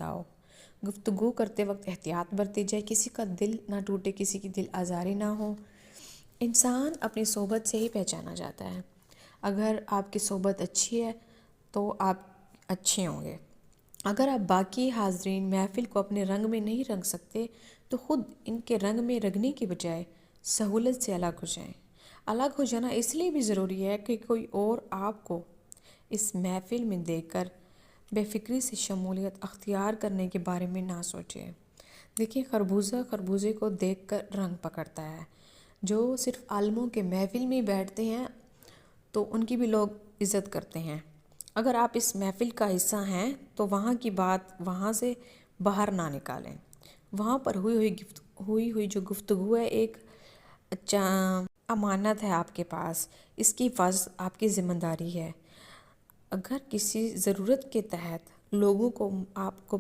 پیدا ہو۔ گفتگو کرتے وقت احتیاط برتی جائے، کسی کا دل نہ ٹوٹے، کسی کی دل آزاری نہ ہو۔ انسان اپنی صحبت سے ہی پہچانا جاتا ہے۔ اگر آپ کی صحبت اچھی ہے تو آپ اچھے ہوں گے۔ اگر آپ باقی حاضرین محفل کو اپنے رنگ میں نہیں رنگ سکتے تو خود ان کے رنگ میں رنگنے کی بجائے سہولت سے الگ ہو جائیں۔ الگ ہو جانا اس لیے بھی ضروری ہے کہ کوئی اور آپ کو اس محفل میں دیکھ کر بے فکری سے شمولیت اختیار کرنے کے بارے میں نہ سوچے۔ دیکھیں، خربوزے کو دیکھ کر رنگ پکڑتا ہے۔ جو صرف عالموں کے محفل میں بیٹھتے ہیں تو ان کی بھی لوگ عزت کرتے ہیں۔ اگر آپ اس محفل کا حصہ ہیں تو وہاں کی بات وہاں سے باہر نہ نکالیں۔ وہاں پر ہوئی جو گفتگو ہے ایک امانت ہے آپ کے پاس، اس کی حفاظت آپ کی ذمہ داری ہے۔ اگر کسی ضرورت کے تحت لوگوں کو آپ کو